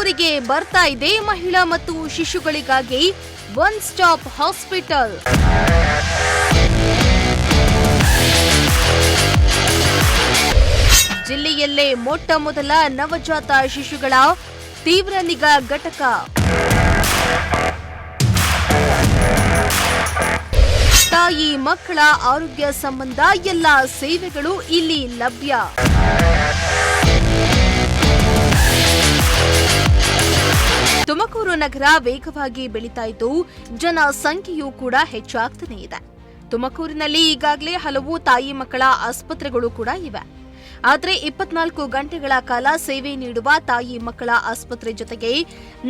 ತುಮಕೂರಿಗೆ ಬರ್ತಾ ಇದೆ ಮಹಿಳಾ ಮತ್ತು ಶಿಶುಗಳಿಗಾಗಿ ಒನ್ ಸ್ಟಾಪ್ ಹಾಸ್ಪಿಟಲ್. ಜಿಲ್ಲೆಯಲ್ಲೇ ಮೊಟ್ಟ ಮೊದಲ ನವಜಾತ ಶಿಶುಗಳ ತೀವ್ರ ನಿಗಾ ಘಟಕ. ತಾಯಿ ಮಕ್ಕಳ ಆರೋಗ್ಯ ಸಂಬಂಧ ಎಲ್ಲ ಸೇವೆಗಳು ಇಲ್ಲಿ ಲಭ್ಯ. ತುಮಕೂರು ನಗರ ವೇಗವಾಗಿ ಬೆಳೀತಾ ಇದ್ದು ಜನಸಂಖ್ಯೆಯೂ ಕೂಡ ಹೆಚ್ಚಾಗ್ತಾನೆ ಇದೆ. ತುಮಕೂರಿನಲ್ಲಿ ಈಗಾಗಲೇ ಹಲವು ತಾಯಿ ಮಕ್ಕಳ ಆಸ್ಪತ್ರೆಗಳು ಕೂಡ ಇವೆ. ಆದರೆ 24 ಗಂಟೆಗಳ ಕಾಲ ಸೇವೆ ನೀಡುವ ತಾಯಿ ಮಕ್ಕಳ ಆಸ್ಪತ್ರೆ ಜೊತೆಗೆ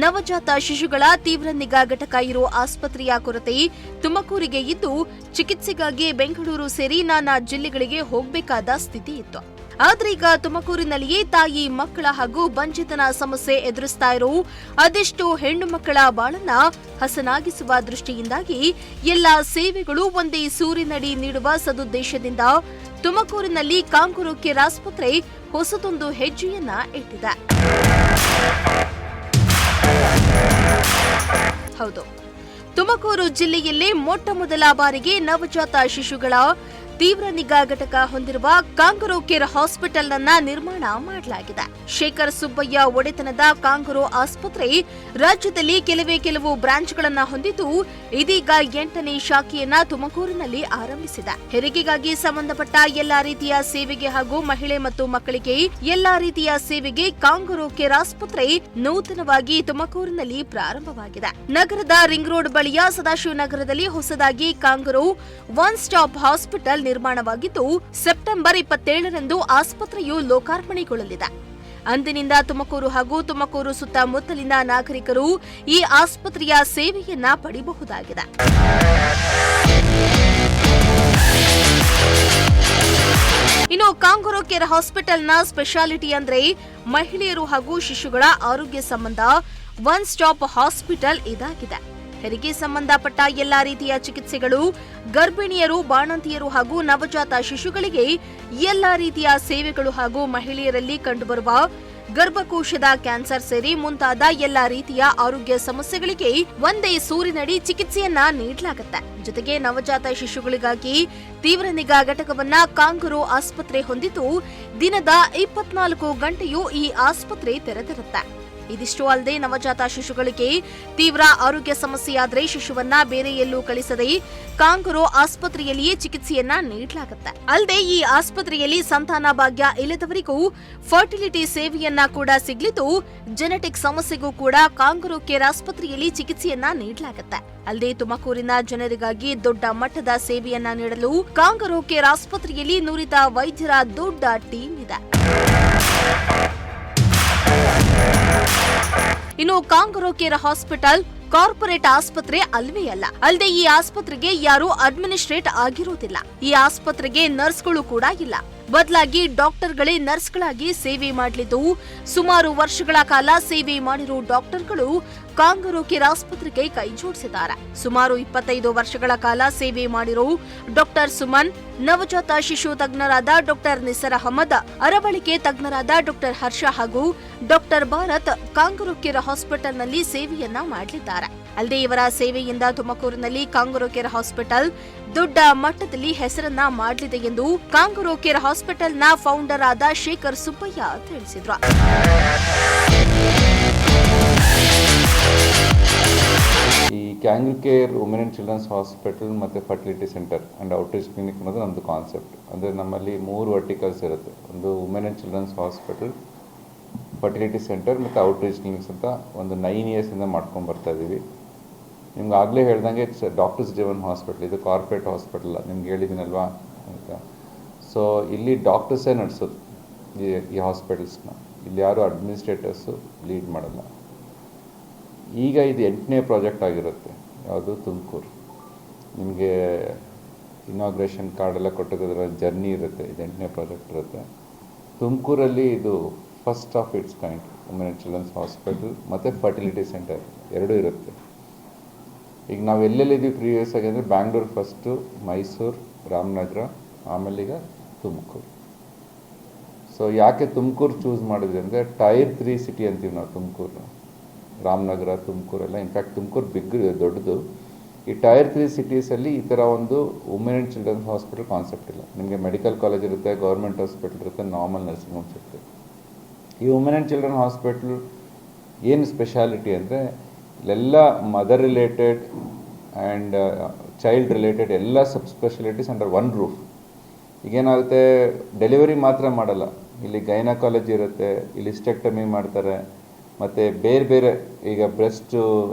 ನವಜಾತ ಶಿಶುಗಳ ತೀವ್ರ ನಿಗಾ ಘಟಕ ಇರೋ ಆಸ್ಪತ್ರೆಯ ಕೊರತೆ ತುಮಕೂರಿಗೆ ಇದ್ದು ಚಿಕಿತ್ಸೆಗಾಗಿ ಬೆಂಗಳೂರು ಸೇರಿ ನಾನಾ ಜಿಲ್ಲೆಗಳಿಗೆ ಹೋಗಬೇಕಾದ ಸ್ಥಿತಿ ಇತ್ತು. ಆದ್ರೆ ಈಗ ತುಮಕೂರಿನಲ್ಲಿಯೇ ತಾಯಿ ಮಕ್ಕಳ ಹಾಗೂ ಬಂಚಿತನ ಸಮಸ್ಯೆ ಎದುರಿಸ್ತಾ ಇರೋ ಅದೆಷ್ಟೋ ಹೆಣ್ಣು ಮಕ್ಕಳ ಬಾಳನ್ನ ಹಸನಾಗಿಸುವ ದೃಷ್ಟಿಯಿಂದಾಗಿ ಎಲ್ಲಾ ಸೇವೆಗಳು ಒಂದೇ ಸೂರಿನಡಿ ನೀಡುವ ಸದುದ್ದೇಶದಿಂದ ತುಮಕೂರಿನಲ್ಲಿ ಕಾಂಗರೂ ಕೇರ್ ಆಸ್ಪತ್ರೆ ಹೊಸದೊಂದು ಹೆಜ್ಜೆಯನ್ನ ಇಟ್ಟಿದೆ. ಹೌದು, ತುಮಕೂರು ಜಿಲ್ಲೆಯಲ್ಲೇ ಮೊಟ್ಟ ಮೊದಲ ಬಾರಿಗೆ ನವಜಾತ ಶಿಶುಗಳ ತೀವ್ರ ನಿಗಾ ಘಟಕ ಹೊಂದಿರುವ ಕಾಂಗರೂ ಕೇರ್ ಹಾಸ್ಪಿಟಲ್ ಅನ್ನ ನಿರ್ಮಾಣ ಮಾಡಲಾಗಿದೆ. ಶೇಖರ್ ಸುಬ್ಬಯ್ಯ ಒಡೆತನದ ಕಾಂಗರೂ ಆಸ್ಪತ್ರೆ ರಾಜ್ಯದಲ್ಲಿ ಕೆಲವು ಬ್ರಾಂಚ್ಗಳನ್ನ ಹೊಂದಿದ್ದು ಇದೀಗ 8ನೇ ಶಾಖೆಯನ್ನ ತುಮಕೂರಿನಲ್ಲಿ ಆರಂಭಿಸಿದೆ. ಹೆರಿಗೆಗಾಗಿ ಸಂಬಂಧಪಟ್ಟ ಎಲ್ಲಾ ರೀತಿಯ ಸೇವೆಗೆ ಹಾಗೂ ಮಹಿಳೆ ಮತ್ತು ಮಕ್ಕಳಿಗೆ ಎಲ್ಲಾ ರೀತಿಯ ಸೇವೆಗೆ ಕಾಂಗರೂ ಕೇರ್ ಆಸ್ಪತ್ರೆ ನೂತನವಾಗಿ ತುಮಕೂರಿನಲ್ಲಿ ಪ್ರಾರಂಭವಾಗಿದೆ. ನಗರದ ರಿಂಗ್ ರೋಡ್ ಬಳಿಯ ಸದಾಶಿವನಗರದಲ್ಲಿ ಹೊಸದಾಗಿ ಕಾಂಗರೂ ಒನ್ ಸ್ಟಾಪ್ ಹಾಸ್ಪಿಟಲ್ ನಿರ್ಮಾಣವಾಗಿದ್ದು ಸೆಪ್ಟೆಂಬರ್ 27ರಂದು ಆಸ್ಪತ್ರೆಯು ಲೋಕಾರ್ಪಣೆಗೊಳ್ಳಲಿದೆ. ಅಂದಿನಿಂದ ತುಮಕೂರು ಹಾಗೂ ತುಮಕೂರು ಸುತ್ತಮುತ್ತಲಿನ ನಾಗರಿಕರು ಈ ಆಸ್ಪತ್ರೆಯ ಸೇವೆಯನ್ನ ಪಡೆಯಬಹುದಾಗಿದೆ. ಇನ್ನು ಕಾಂಗರೂ ಕೇರ್ ಹಾಸ್ಪಿಟಲ್ನ ಸ್ಪೆಷಾಲಿಟಿ ಅಂದ್ರೆ ಮಹಿಳೆಯರು ಹಾಗೂ ಶಿಶುಗಳ ಆರೋಗ್ಯ ಸಂಬಂಧ ಒನ್ ಸ್ಟಾಪ್ ಹಾಸ್ಪಿಟಲ್ ಇದಾಗಿದೆ. ಹೆರಿಗೆ ಸಂಬಂಧಪಟ್ಟ ಎಲ್ಲಾ ರೀತಿಯ ಚಿಕಿತ್ಸೆಗಳು, ಗರ್ಭಿಣಿಯರು, ಬಾಣಂತಿಯರು ಹಾಗೂ ನವಜಾತ ಶಿಶುಗಳಿಗೆ ಎಲ್ಲಾ ರೀತಿಯ ಸೇವೆಗಳು ಹಾಗೂ ಮಹಿಳೆಯರಲ್ಲಿ ಕಂಡುಬರುವ ಗರ್ಭಕೋಶದ ಕ್ಯಾನ್ಸರ್ ಸೇರಿ ಮುಂತಾದ ಎಲ್ಲಾ ರೀತಿಯ ಆರೋಗ್ಯ ಸಮಸ್ಯೆಗಳಿಗೆ ಒಂದೇ ಸೂರಿನಡಿ ಚಿಕಿತ್ಸೆಯನ್ನ ನೀಡಲಾಗುತ್ತೆ. ಜೊತೆಗೆ ನವಜಾತ ಶಿಶುಗಳಿಗಾಗಿ ತೀವ್ರ ನಿಗಾ ಘಟಕವನ್ನ ಕಾಂಗರೂ ಆಸ್ಪತ್ರೆ ಹೊಂದಿದ್ದು ದಿನದ 24 ಗಂಟೆಯೂ ಈ ಆಸ್ಪತ್ರೆ ತೆರೆದಿರುತ್ತೆ. ಇದಿಷ್ಟು ಅಲ್ಲದೆ ನವಜಾತ ಶಿಶುಗಳಿಗೆ ತೀವ್ರ ಆರೋಗ್ಯ ಸಮಸ್ಯೆಯಾದರೆ ಶಿಶುವನ್ನ ಬೇರೆ ಎಲ್ಲೂ ಕಳಿಸದೆ ಕಾಂಗರೂ ಆಸ್ಪತ್ರೆಯಲ್ಲಿಯೇ ಚಿಕಿತ್ಸೆಯನ್ನ ನೀಡಲಾಗುತ್ತೆ. ಅಲ್ಲದೆ ಈ ಆಸ್ಪತ್ರೆಯಲ್ಲಿ ಸಂತಾನ ಭಾಗ್ಯ ಇಲ್ಲದವರಿಗೂ ಫರ್ಟಿಲಿಟಿ ಸೇವೆಯನ್ನ ಕೂಡ ಸಿಗಲಿದ್ದು ಜೆನೆಟಿಕ್ ಸಮಸ್ಯೆಗೂ ಕೂಡ ಕಾಂಗರೂ ಕೇರ್ ಆಸ್ಪತ್ರೆಯಲ್ಲಿ ಚಿಕಿತ್ಸೆಯನ್ನ ನೀಡಲಾಗುತ್ತೆ. ಅಲ್ಲದೆ ತುಮಕೂರಿನ ಜನರಿಗಾಗಿ ದೊಡ್ಡ ಮಟ್ಟದ ಸೇವೆಯನ್ನ ನೀಡಲು ಕಾಂಗರೂ ಕೇರ್ ಆಸ್ಪತ್ರೆಯಲ್ಲಿ ನುರಿತ ವೈದ್ಯರ ದೊಡ್ಡ ಟೀಮ್ ಇದೆ. ಇನ್ನು ಕಾಂಗರೂ ಕೇರ್ ಹಾಸ್ಪಿಟಲ್ ಕಾರ್ಪೊರೇಟ್ ಆಸ್ಪತ್ರೆ ಅಲ್ವೇ ಅಲ್ಲ. ಅಲ್ಲದೆ ಈ ಆಸ್ಪತ್ರೆಗೆ ಯಾರು ಅಡ್ಮಿನಿಸ್ಟ್ರೇಟ್ ಆಗಿರುವುದಿಲ್ಲ. ಈ ಆಸ್ಪತ್ರೆಗೆ ನರ್ಸ್ಗಳು ಕೂಡ ಇಲ್ಲ. ಬದಲಾಗಿ ಡಾಕ್ಟರ್ಗಳೇ ನರ್ಸ್ಗಳಾಗಿ ಸೇವೆ ಮಾಡಲಿದ್ದು ಸುಮಾರು ವರ್ಷಗಳ ಕಾಲ ಸೇವೆ ಮಾಡಿರೋ ಡಾಕ್ಟರ್ಗಳು ಕಾಂಗರೂ ಕೇರ್ ಆಸ್ಪತ್ರೆಗೆ ಕೈ ಜೋಡಿಸಿದ್ದಾರೆ. ಸುಮಾರು 25 ವರ್ಷಗಳ ಕಾಲ ಸೇವೆ ಮಾಡಿರೋ ಡಾಕ್ಟರ್ ಸುಮನ್, ನವಜಾತ ಶಿಶು ತಜ್ಞರಾದ ಡಾಕ್ಟರ್ ನಿಸರ್ ಅಹಮದ್, ಅರವಳಿಕೆ ತಜ್ಞರಾದ ಡಾಕ್ಟರ್ ಹರ್ಷ ಹಾಗೂ ಡಾಕ್ಟರ್ ಭಾರತ್ ಕಾಂಗರೂ ಕೇರ್ ಹಾಸ್ಪಿಟಲ್ನಲ್ಲಿ ಸೇವೆಯನ್ನ ಮಾಡಲಿದ್ದಾರೆ. ಅಲ್ಲದೆ ಇವರ ಸೇವೆಯಿಂದ ತುಮಕೂರಿನಲ್ಲಿ ಕಾಂಗರೂ ಕೇರ್ ಹಾಸ್ಪಿಟಲ್ ದೊಡ್ಡ ಮಟ್ಟದಲ್ಲಿ ಹೆಸರನ್ನ ಮಾಡಲಿದೆ ಎಂದು ಕಾಂಗರೂ ಕೇರ್ ಹಾಸ್ಪಿಟಲ್ನ ಫೌಂಡರ್ ಆದ ಶೇಖರ್ ಸುಬ್ಬಯ್ಯ ತಿಳಿಸಿದ್ರು. ಈ Kangaroo care women and children's hospital ಮತ್ತು fertility centre and outreach clinic ಅನ್ನೋದು ನಮ್ಮದು ಕಾನ್ಸೆಪ್ಟ್. ಅಂದರೆ ನಮ್ಮಲ್ಲಿ 3 ವರ್ಟಿಕಲ್ಸ್ ಇರುತ್ತೆ. ಒಂದು women and children's hospital, fertility centre ಮತ್ತು ಔಟ್ರೀಚ್ ಕ್ಲಿನಿಕ್ಸ್ ಅಂತ ಒಂದು 9 ಇಯರ್ಸಿಂದ ಮಾಡ್ಕೊಂಡು ಬರ್ತಾ ಇದ್ದೀವಿ. ನಿಮ್ಗೆ ಆಗಲೇ ಹೇಳ್ದಂಗೆ ಡಾಕ್ಟರ್ಸ್ ಡ್ರಿವನ್ ಹಾಸ್ಪಿಟಲ್, ಇದು ಕಾರ್ಪೊರೇಟ್ ಹಾಸ್ಪಿಟಲ್, ನಿಮ್ಗೆ ಹೇಳಿದ್ದೀನಲ್ವಾ ಅಂತ. ಸೊ ಇಲ್ಲಿ ಡಾಕ್ಟರ್ಸೇ ನಡೆಸೋದು ಈ ಹಾಸ್ಪಿಟಲ್ಸ್ನ. ಇಲ್ಲಿ ಯಾರು ಅಡ್ಮಿನಿಸ್ಟ್ರೇಟರ್ಸು ಲೀಡ್ ಮಾಡಲ್ಲ. ಈಗ ಇದು 8ನೇ ಪ್ರಾಜೆಕ್ಟ್ ಆಗಿರುತ್ತೆ. ಯಾವುದು? ತುಮಕೂರು. ನಿಮಗೆ ಇನಾಗ್ರೇಷನ್ ಕಾರ್ಡೆಲ್ಲ ಕೊಟ್ಟಿದ್ದರ ಜರ್ನಿ ಇರುತ್ತೆ. ಇದು 8ನೇ ಪ್ರಾಜೆಕ್ಟ್ ಇರುತ್ತೆ. ತುಮಕೂರಲ್ಲಿ ಇದು first of its kind women and children's hospital ಮತ್ತು ಫರ್ಟಿಲಿಟಿ ಸೆಂಟರ್ ಎರಡೂ ಇರುತ್ತೆ. ಈಗ ನಾವು ಎಲ್ಲೆಲ್ಲಿದ್ದೀವಿ ಪ್ರೀವಿಯಸ್ ಆಗಿ ಅಂದರೆ ಬ್ಯಾಂಗ್ಳೂರು ಫಸ್ಟು, ಮೈಸೂರು, ರಾಮನಗರ, ಆಮೇಲೆ ಈಗ ತುಮಕೂರು. ಸೊ ಯಾಕೆ ತುಮಕೂರು ಚೂಸ್ ಮಾಡಿದ್ವಿ ಅಂದರೆ ಟೈರ್ 3 ಸಿಟಿ ಅಂತೀವಿ ನಾವು ತುಮಕೂರು. ರಾಮನಗರ, ತುಮಕೂರೆಲ್ಲ. ಇನ್ಫ್ಯಾಕ್ಟ್ ತುಮಕೂರು ದೊಡ್ಡದು. ಈ ಟೈರ್ 3 ಸಿಟೀಸಲ್ಲಿ ಈ ಥರ ಒಂದು women and children's hospital concept ಇಲ್ಲ. ನಿಮಗೆ ಮೆಡಿಕಲ್ ಕಾಲೇಜ್ ಇರುತ್ತೆ, ಗೌರ್ಮೆಂಟ್ ಹಾಸ್ಪಿಟಲ್ ಇರುತ್ತೆ, ನಾರ್ಮಲ್ ನರ್ಸಿಂಗ್ ಹೋಮ್ಸ್ ಇರುತ್ತೆ. ಈ ವುಮೆನ್ ಆ್ಯಂಡ್ ಚಿಲ್ಡ್ರನ್ ಹಾಸ್ಪಿಟಲ್ ಏನು ಸ್ಪೆಷಾಲಿಟಿ ಅಂದರೆ ಇಲ್ಲೆಲ್ಲ mother related and child related ಎಲ್ಲ sub specialities under one roof. ಈಗೇನಾಗುತ್ತೆ, ಡೆಲಿವರಿ ಮಾತ್ರ ಮಾಡಲ್ಲ, ಇಲ್ಲಿ ಗೈನಕಾಲಜಿ ಇರುತ್ತೆ, ಇಲ್ಲಿ ಹಿಸ್ಟೆಕ್ಟಮಿ ಮಾಡ್ತಾರೆ, ಮತ್ತು ಬೇರೆ ಬೇರೆ ಈಗ ಬ್ರೆಸ್ಟು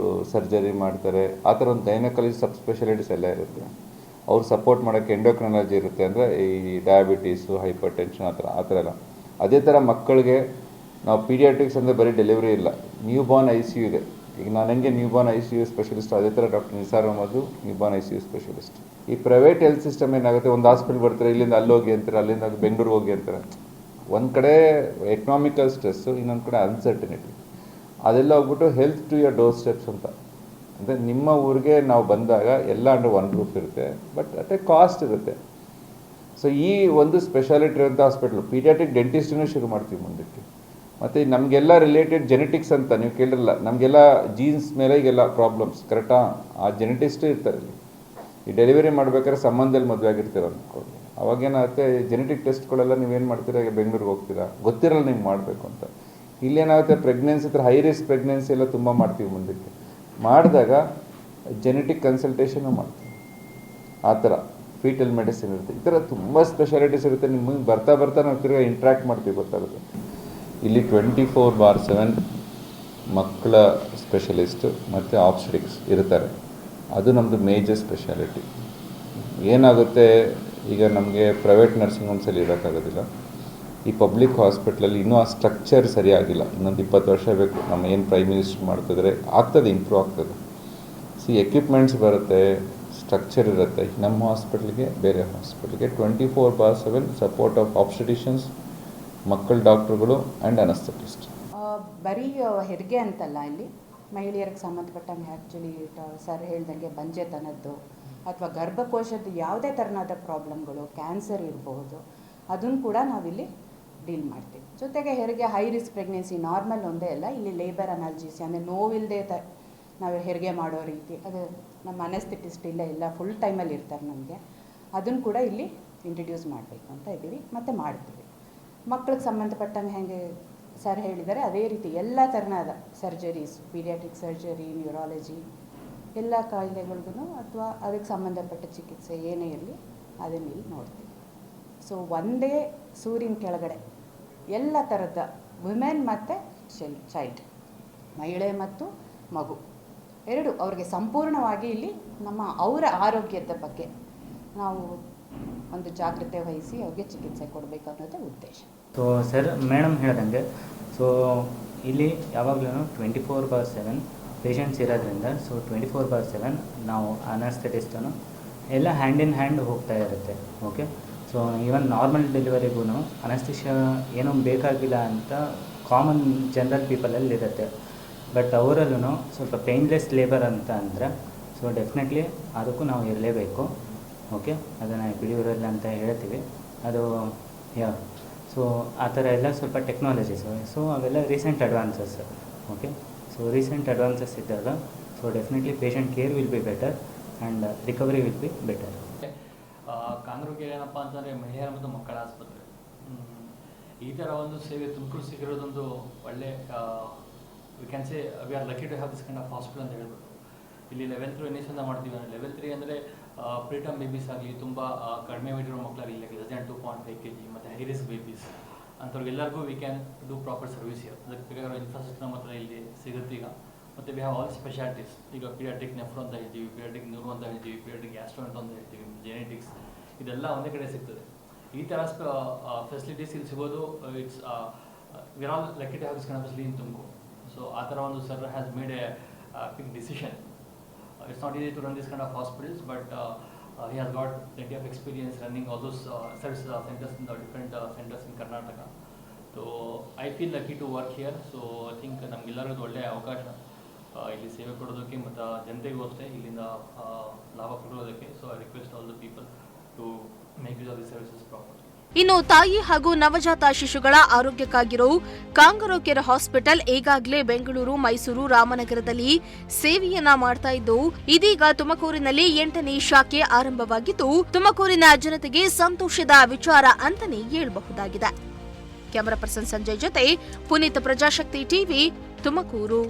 ಸರ್ಜರಿ ಮಾಡ್ತಾರೆ. ಆ ಥರ ಒಂದು ಗೈನಕಾಲಜಿ ಸಬ್ ಸ್ಪೆಷಾಲಿಟೀಸ್ ಎಲ್ಲ ಇರುತ್ತೆ. ಅವ್ರು ಸಪೋರ್ಟ್ ಮಾಡೋಕ್ಕೆ ಎಂಡೋಕ್ರನಾಲಜಿ ಇರುತ್ತೆ, ಅಂದರೆ ಈ ಡಯಾಬಿಟೀಸು, ಹೈಪರ್ ಟೆನ್ಷನ್ ಆ ಥರ ಎಲ್ಲ. ಅದೇ ಥರ ಮಕ್ಕಳಿಗೆ ನಾವು ಪೀಡಿಯಾಟ್ರಿಕ್ಸ್ ಅಂದರೆ ಬರೀ ಡೆಲಿವರಿ ಇಲ್ಲ, ನ್ಯೂ ಬಾರ್ನ್ ICU ಇದೆ. ಈಗ ನಾನು ಹೆಂಗೆ ನ್ಯೂ ಬಾರ್ನ್ ICU ಸ್ಪೆಷಲಿಸ್ಟ್, ಅದೇ ಥರ doctor Nisar Ahmad new born ICU specialist. ಈ ಪ್ರೈವೇಟ್ ಹೆಲ್ತ್ ಸಿಸ್ಟಮ್ ಏನಾಗುತ್ತೆ, ಒಂದು ಹಾಸ್ಪಿಟಲ್ ಬರ್ತಾರೆ, ಇಲ್ಲಿಂದ ಅಲ್ಲಿ ಹೋಗಿ ಅಂತಾರೆ, ಅಲ್ಲಿಂದ ಬೆಂಗಳೂರಿಗೆ ಹೋಗಿ ಅಂತಾರೆ. ಒಂದು ಕಡೆ ಎಕನಾಮಿಕಲ್ ಸ್ಟ್ರೆಸ್ಸು, ಇನ್ನೊಂದು ಕಡೆ ಅನ್ಸರ್ಟಿನಿಟಿ. ಅದೆಲ್ಲ ಹೋಗ್ಬಿಟ್ಟು health to your door steps ಅಂತ, ಅಂದರೆ ನಿಮ್ಮ ಊರಿಗೆ ನಾವು ಬಂದಾಗ ಎಲ್ಲ ಅಂಡರ್ ಒನ್ ರೂಫ್ ಇರುತ್ತೆ, ಬಟ್ ಅಟ್ ಎ ಕಾಸ್ಟ್ ಇರುತ್ತೆ. ಸೊ ಈ ಒಂದು ಸ್ಪೆಷಾಲಿಟಿ ಇರೋಂಥ ಹಾಸ್ಪಿಟ್ಲು, ಪೀಡಿಯಾಟ್ರಿಕ್ ಡೆಂಟಿಸ್ಟನ್ನು ಶುರು ಮಾಡ್ತೀವಿ ಮುಂದಕ್ಕೆ. ಮತ್ತು ನಮಗೆಲ್ಲ ರಿಲೇಟೆಡ್ ಜೆನೆಟಿಕ್ಸ್ ಅಂತ ನೀವು ಕೇಳಿರಲ್ಲ, ನಮಗೆಲ್ಲ ಜೀನ್ಸ್ ಮೇಲೆ ಈಗೆಲ್ಲ ಪ್ರಾಬ್ಲಮ್ಸ್ ಕರೆಕ್ಟಾ, ಆ ಜೆನೆಟಿಸ್ಟೇ ಇರ್ತಾರೆ ಇಲ್ಲಿ. ಈ ಡೆಲಿವರಿ ಮಾಡ್ಬೇಕಾದ್ರೆ ಸಂಬಂಧದಲ್ಲಿ ಮದುವೆ ಆಗಿರ್ತೀರ ಅಂದ್ಕೊಳ್ಳಿ, ಅವಾಗೇನಾಗುತ್ತೆ, ಜೆನೆಟಿಕ್ ಟೆಸ್ಟ್ಗಳೆಲ್ಲ ನೀವೇನು ಮಾಡ್ತೀರಾ, ಈಗ ಬೆಂಗಳೂರಿಗೆ ಹೋಗ್ತೀರಾ, ಗೊತ್ತಿರಲ್ಲ ನಿಮ್ಗೆ ಮಾಡಬೇಕು ಅಂತ. ಇಲ್ಲೇನಾಗುತ್ತೆ, ಪ್ರೆಗ್ನೆನ್ಸಿ ಹತ್ರ ಹೈ ರಿಸ್ಕ್ ಪ್ರೆಗ್ನೆನ್ಸಿ ಎಲ್ಲ ತುಂಬ ಮಾಡ್ತೀವಿ ಮುಂದಕ್ಕೆ. ಮಾಡಿದಾಗ ಜೆನೆಟಿಕ್ ಕನ್ಸಲ್ಟೇಷನ್ನು ಮಾಡ್ತೀವಿ. ಆ ಥರ ಫೀಟಲ್ ಮೆಡಿಸಿನ್ ಇರುತ್ತೆ. ಈ ಥರ ತುಂಬ ಸ್ಪೆಷಾಲಿಟೀಸ್ ಇರುತ್ತೆ. ನಿಮಗೆ ಬರ್ತಾ ನಾವು ತಿರ್ಗಿ ಇಂಟ್ರ್ಯಾಕ್ಟ್ ಮಾಡ್ತೀವಿ, ಗೊತ್ತಾಗುತ್ತೆ. ಇಲ್ಲಿ 24/7 ಮಕ್ಕಳ ಸ್ಪೆಷಲಿಸ್ಟು ಮತ್ತು ಆಬ್ಸ್ಟೆಟಿಕ್ಸ್ ಇರ್ತಾರೆ. ಅದು ನಮ್ಮದು ಮೇಜರ್ ಸ್ಪೆಷಾಲಿಟಿ. ಏನಾಗುತ್ತೆ, ಈಗ ನಮಗೆ ಪ್ರೈವೇಟ್ ನರ್ಸಿಂಗ್ ಹೋಮ್ಸಲ್ಲಿ ಇರೋಕ್ಕಾಗೋದಿಲ್ಲ. ಈ ಪಬ್ಲಿಕ್ ಹಾಸ್ಪಿಟ್ಲಲ್ಲಿ ಇನ್ನೂ ಆ ಸ್ಟ್ರಕ್ಚರ್ ಸರಿಯಾಗಿಲ್ಲ. ಇನ್ನೊಂದು 20 ವರ್ಷ ಬೇಕು. ನಮ್ಮ ಏನು ಪ್ರೈಮ್ ಮಿನಿಸ್ಟರ್ ಮಾಡ್ತಿದ್ರೆ ಆಗ್ತದೆ, ಇಂಪ್ರೂವ್ ಆಗ್ತದೆ. ಎಕ್ವಿಪ್ಮೆಂಟ್ಸ್ ಬರುತ್ತೆ, ಸ್ಟ್ರಕ್ಚರ್ ಇರುತ್ತೆ. ನಮ್ಮ ಹಾಸ್ಪಿಟ್ಲಿಗೆ ಬೇರೆ ಹಾಸ್ಪಿಟ್ಲಿಗೆ 24/7 ಸಪೋರ್ಟ್ ಆಫ್ ಆಬ್ಸ್ಟೆಟಿಷಿಯನ್ಸ್, ಮಕ್ಕಳ ಡಾಕ್ಟ್ರುಗಳು ಆ್ಯಂಡ್ ಅನಸ್ಥೆಟಿಸ್ಟ್. ಬರೀ ಹೆರಿಗೆ ಅಂತಲ್ಲ, ಇಲ್ಲಿ ಮಹಿಳೆಯರಿಗೆ ಸಂಬಂಧಪಟ್ಟಂಗೆ ಆ್ಯಕ್ಚುಲಿ ಸರ್ ಹೇಳ್ದಂಗೆ ಬಂಜೆತನದ್ದು ಅಥವಾ ಗರ್ಭಕೋಶದ ಯಾವುದೇ ಥರನಾದ ಪ್ರಾಬ್ಲಮ್ಗಳು, ಕ್ಯಾನ್ಸರ್ ಇರಬಹುದು, ಅದನ್ನು ಕೂಡ ನಾವಿಲ್ಲಿ ಡೀಲ್ ಮಾಡ್ತೀವಿ. ಜೊತೆಗೆ ಹೆರಿಗೆ ಹೈ ರಿಸ್ಕ್ ಪ್ರೆಗ್ನೆನ್ಸಿ ನಾರ್ಮಲ್ ಒಂದೇ ಅಲ್ಲ, ಇಲ್ಲಿ ಲೇಬರ್ ಅನಾಲ್ಜಿಸಿ ಅಂದರೆ ನೋವಿಲ್ಲದೆ ನಾವು ಹೆರಿಗೆ ಮಾಡೋ ರೀತಿ, ಅದು ನಮ್ಮ ಅನಸ್ಥೆಟಿಸ್ಟ್ ಇಲ್ಲ ಫುಲ್ ಟೈಮಲ್ಲಿ ಇರ್ತಾರೆ ನಮಗೆ, ಅದನ್ನು ಕೂಡ ಇಲ್ಲಿ ಇಂಟ್ರಡ್ಯೂಸ್ ಮಾಡಬೇಕು ಅಂತ ಇದ್ದೀವಿ ಮತ್ತು ಮಾಡ್ತೀವಿ. ಮಕ್ಕಳಿಗೆ ಸಂಬಂಧಪಟ್ಟಂಗೆ ಹೇಗೆ ಸರ್ ಹೇಳಿದ್ದಾರೆ ಅದೇ ರೀತಿ ಎಲ್ಲ ಥರನಾದ ಸರ್ಜರೀಸ್, ಪೀಡಿಯಾಟ್ರಿಕ್ ಸರ್ಜರಿ, ನ್ಯೂರಾಲಜಿ, ಎಲ್ಲ ಕಾಯಿಲೆಗಳಿಗೂ ಅಥವಾ ಅದಕ್ಕೆ ಸಂಬಂಧಪಟ್ಟ ಚಿಕಿತ್ಸೆ ಏನೇ ಇರಲಿ ಅದನ್ನು ಇಲ್ಲಿ ನೋಡ್ತೀವಿ. ಸೊ ಒಂದೇ ಸೂರಿನ ಕೆಳಗಡೆ ಎಲ್ಲ ಥರದ ವುಮೆನ್ ಮತ್ತು ಚೈಲ್ಡ್, ಮಹಿಳೆ ಮತ್ತು ಮಗು ಎರಡು, ಅವ್ರಿಗೆ ಸಂಪೂರ್ಣವಾಗಿ ಇಲ್ಲಿ ಅವರ ಆರೋಗ್ಯದ ಬಗ್ಗೆ ನಾವು ಒಂದು ಜಾಗ್ರತೆ ವಹಿಸಿ ಅವ್ರಿಗೆ ಚಿಕಿತ್ಸೆ ಕೊಡಬೇಕು ಅನ್ನೋದೇ ಉದ್ದೇಶ. ಸೊ ಸರ್ ಮೇಡಮ್ ಹೇಳ್ದಂಗೆ, ಸೊ ಇಲ್ಲಿ ಯಾವಾಗಲೂ 24/7 ಪೇಷಂಟ್ಸ್ ಇರೋದ್ರಿಂದ, ಸೊ 24/7 ನಾವು ಅನಸ್ಥೆಟಿಸ್ಟನ್ನು ಎಲ್ಲ ಹ್ಯಾಂಡ್ ಇನ್ ಹ್ಯಾಂಡ್ ಹೋಗ್ತಾ ಇರುತ್ತೆ. ಓಕೆ, ಸೊ ಈವನ್ ನಾರ್ಮಲ್ ಡೆಲಿವರಿಗೂ ಅನಸ್ಥಿಷಿಯಾ ಏನೂ ಬೇಕಾಗಿಲ್ಲ ಅಂತ ಕಾಮನ್ ಜನರಲ್ ಪೀಪಲಲ್ಲಿ ಇರುತ್ತೆ. ಬಟ್ ಅವರಲ್ಲೂ ಸ್ವಲ್ಪ ಪೇನ್ಲೆಸ್ ಲೇಬರ್ ಅಂತ ಅಂದರೆ, ಸೊ ಡೆಫಿನೆಟ್ಲಿ ಅದಕ್ಕೂ ನಾವು ಇರಲೇಬೇಕು. ಓಕೆ, ಅದನ್ನು ಎಪಿಡ್ಯೂರಲ್ ಅಂತ ಹೇಳ್ತೀವಿ. ಅದು ಸೊ ಆ ಥರ ಎಲ್ಲ ಸ್ವಲ್ಪ ಟೆಕ್ನಾಲಜೀಸ್, ಸೊ ಅವೆಲ್ಲ recent advances. Okay, so recent advances ಇದ್ದಾಗ so definitely patient care will be better and recovery will be better. ಕಾಂಗ್ರೆಗೆ ಏನಪ್ಪ ಅಂತಂದರೆ ಮಹಿಳೆಯರ ಮತ್ತು ಮಕ್ಕಳ ಆಸ್ಪತ್ರೆ, ಈ ಥರ ಒಂದು ಸೇವೆ ತುಮಕೂರು ಸಿಗಿರೋದೊಂದು ಒಳ್ಳೆ, we can say we are lucky to have this kind of hospital ಅಂತ ಹೇಳ್ಬೋದು. ಇಲ್ಲಿ ಲೆವೆಲ್ 3 NS ಮಾಡ್ತೀವಿ. ಲೆವೆಲ್ 3 ಅಂದರೆ ಪ್ರೀಟರ್ಮ್ ಬೇಬೀಸ್ ಆಗಲಿ, ತುಂಬ ಕಡಿಮೆ ವೇಟ್ ಇರೋ ಮಕ್ಕಳಾಗಲಿ, ಲೆಸ್ ದ್ಯಾನ್ 2.5 kg, ಮತ್ತು ಹೈ ರಿಸ್ಕ್ ಬೇಬೀಸ್ ಅಂಥವ್ರಿಗೆಲ್ಲರಿಗೂ we can do proper service here. ಅದಕ್ಕೆ ಬೇಕಾಗಿರೋ ಇನ್ಫ್ರಾಸ್ಟ್ರಕ್ಚರ್ ಮಾತ್ರ ಇಲ್ಲಿ ಸಿಗುತ್ತೆ ಈಗ. ಮತ್ತು ವಿ ಹ್ಯಾವ್ ಆಲ್ ಸ್ಪೆಷಾಲಿಟೀಸ್. ಈಗ ಪೀಡಿಯಾಟ್ರಿಕ್ ನೆಫ್ರೋ ಅಂತ ಹೇಳ್ತೀವಿ, ಪೀಡಿಯಾಟ್ರಿಕ್ ನ್ಯೂರೋ ಅಂತ ಹೇಳ್ತೀವಿ, ಪೀಡಿಯಾಟ್ರಿಕ್ ಗ್ಯಾಸ್ಟ್ರೋ ಅಂತ ಹೇಳ್ತೀವಿ, ಜೆನೆಟಿಕ್ಸ್, ಇದೆಲ್ಲ ಒಂದೇ ಕಡೆ ಸಿಗ್ತದೆ. ಈ ಥರ ಫೆಸಿಲಿಟೀಸ್ ಇಲ್ಲಿ ಸಿಗೋದು, it's we are all lucky to have this kind of facility in Tumakuru. So ಆ ಥರ ಒಂದು sir has made a big decision. It's not easy to run this kind of hospitals, but he has got plenty of experience running all those service centers in the different centers in Karnataka. So I feel lucky to work here. So I think ನಮಗೆಲ್ಲರಿಗೂ ಒಳ್ಳೆಯ ಅವಕಾಶ ಇಲ್ಲಿ ಸೇವೆ ಕೊಡೋದಕ್ಕೆ ಮತ್ತು ಜನತೆಗೂ ಅಷ್ಟೇ ಇಲ್ಲಿಂದ ಲಾಭ ಪಡೆಯೋದಕ್ಕೆ. So I request all the people to make use of the services properly. ಇನ್ನು ತಾಯಿ ಹಾಗೂ ನವಜಾತ ಶಿಶುಗಳ ಆರೋಗ್ಯಕ್ಕಾಗಿರೋ ಕಾಂಗರೂ ಕೇರ್ ಹಾಸ್ಪಿಟಲ್ ಈಗಾಗಲೇ ಬೆಂಗಳೂರು, ಮೈಸೂರು, ರಾಮನಗರದಲ್ಲಿ ಸೇವೆಯನ್ನ ಮಾಡ್ತಾ ಇದ್ದು, ಇದೀಗ ತುಮಕೂರಿನಲ್ಲಿ 8ನೇ ಶಾಖೆ ಆರಂಭವಾಗಿದ್ದು, ತುಮಕೂರಿನ ಜನತೆಗೆ ಸಂತೋಷದ ವಿಚಾರ ಅಂತಾನೆ ಹೇಳಬಹುದಾಗಿದೆ. ಕ್ಯಾಮರಾ ಪರ್ಸನ್ ಸಂಜಯ್ ಜೊತೆ ಪುನೀತ್, ಪ್ರಜಾಶಕ್ತಿ ಟಿವಿ, ತುಮಕೂರು.